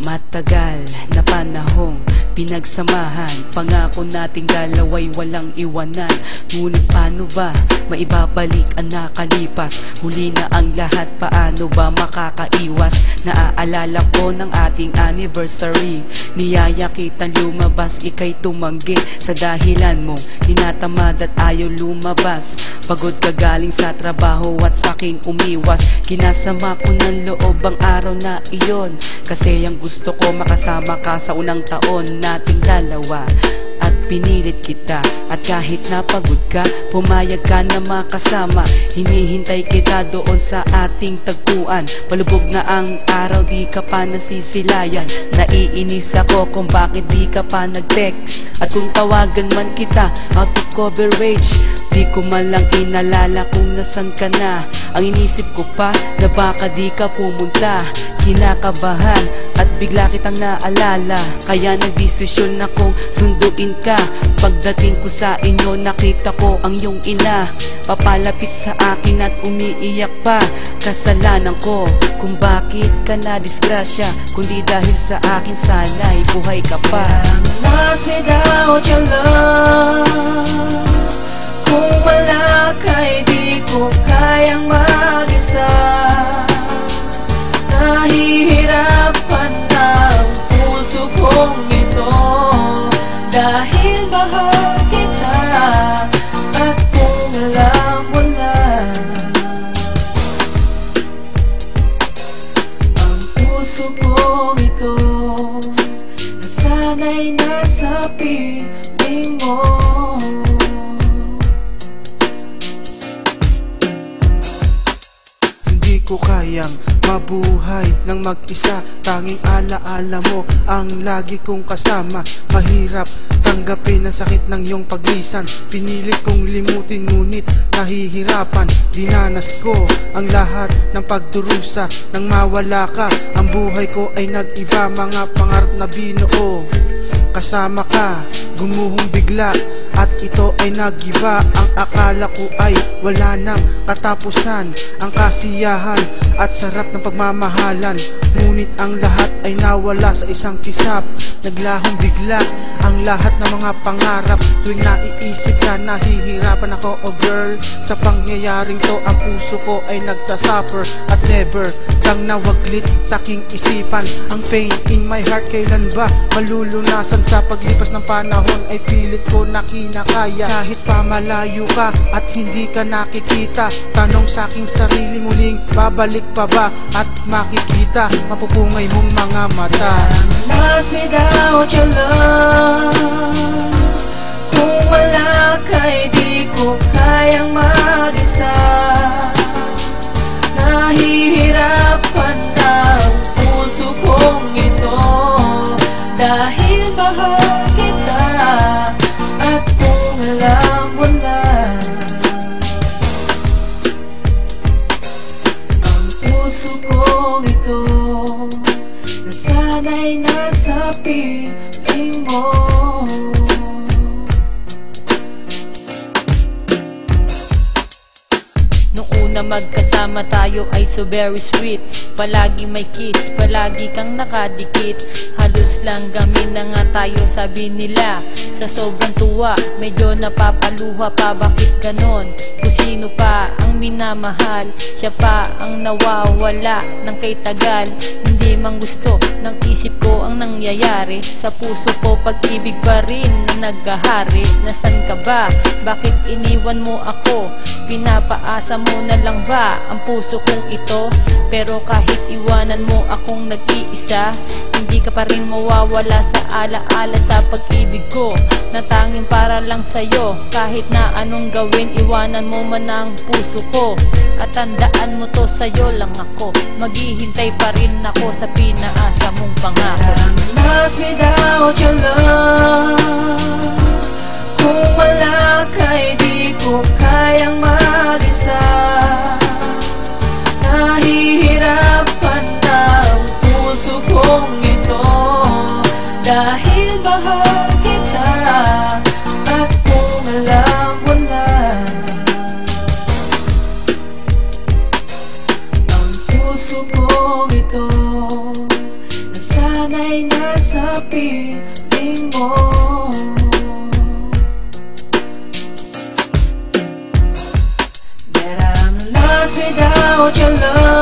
Matagal na panahong pinagsamahan, pangako nating dalaway walang iwanan. Ngunit paano ba maibabalik ang nakalipas? Huli na ang lahat, paano ba makakaiwas? Naaalala ko ng ating anniversary, niyaya kitang lumabas, ika'y tumanggi sa dahilan mong tinatamad at ayaw lumabas. Pagod ka galing sa trabaho at saking umiwas, kinasama ko ng loob ang araw na iyon, kasi ang gusto ko makasama ka sa unang taon nating dalawa. At pinilit kita, at kahit napagod ka, pumayag ka na makasama. Hinihintay kita doon sa ating tagpuan. Palubog na ang araw, di ka pa nasisilayan. Naiinis ako kung bakit di ka pa nag-text. At kung tawagan man kita, out of coverage, di ko man lang inalala kung nasan ka na. Ang inisip ko pa na baka di ka pumunta. Kinakabahan at bigla kitang naalala, kaya nagdesisyon akong sunduin ka. Pagdating ko sa inyo, nakita ko ang iyong ina, papalapit sa akin at umiiyak pa. Kasalanan ko kung bakit ka na disgrasya, kundi dahil sa akin sana'y buhay ka pa. Lost without your love, kung wala ka'y di ko kayang mag-isa. Nahihirapan ang puso kong ito, dahil mahal kita. At kung alam mo na, ang puso kong ito nasanay nasa piling mo. Hindi ko kayang mabuhay ng mag-isa, tanging alaala mo ang lagi kong kasama. Mahirap tanggapin ang sakit ng iyong paglisan, pinilit kong limutin ngunit nahihirapan. Dinanas ko ang lahat ng pagdurusa, nang mawala ka ang buhay ko ay nag-iba. Mga pangarap na binuo kasama ka, gumuhong bigla, at ito ay nagiba. Ang akala ko ay wala nang katapusan, ang kasiyahan at sarap ng pagmamahalan. Ngunit ang lahat ay nawala sa isang kisap. Naglahong bigla ang lahat ng mga pangarap. Tuwing naiisip ka, nahihirapan ako, oh girl. Sa pangyayaring to, ang puso ko ay nagsasuffer, at never kang nawaglit sa aking isipan. Ang pain in my heart, kailan ba malulunasan? Sa paglipas ng panahon ay pilit ko na kinakaya. Kahit pa malayo ka at hindi ka nakikita, tanong sa aking sarili, muling babalik pa ba at makikita mapupungay mong mga mata? Lost without your love, kung wala ka'y di ko kayang mag-isa. Nahihirapan ang puso kong ito, dahil mahal kita. At kung alam mo na, ang puso kong ito nasanay nasa piling mo. Nung una magkasama tayo ay so very sweet, palagi may kiss, palagi kang nakadikit. Halos lang gamin na nga tayo, sabi nila. Sa sobrang tuwa, medyo napapaluha pa, bakit ganon? Kung sino pa ang minamahal, siya pa ang nawawala ng kay tagal. Hindi mang gusto ng isip ko ang nangyayari, sa puso ko pag-ibig pa rin na naghahari. Nasan ka ba? Bakit iniwan mo ako? Pinapaasa mo na lang ba ang puso kong ito? Pero kahit iwanan mo akong nag-iisa, hindi ka pa rin mawawala sa alaala sa pag-ibig ko, na tanging para lang sa'yo. Kahit na anong gawin, iwanan mo man ang puso ko, at tandaan mo to, sa'yo lang ako maghihintay pa rin ako sa pinaasa mong pangako. Lost without your love, kung wala ka'y di ko kayang mag-isa. Nahihirapan ang puso kong ito, dahil mahal kita. At kung alam mo na, ang puso kong ito nasanay ay nasa piling mo. That I'm lost without your love.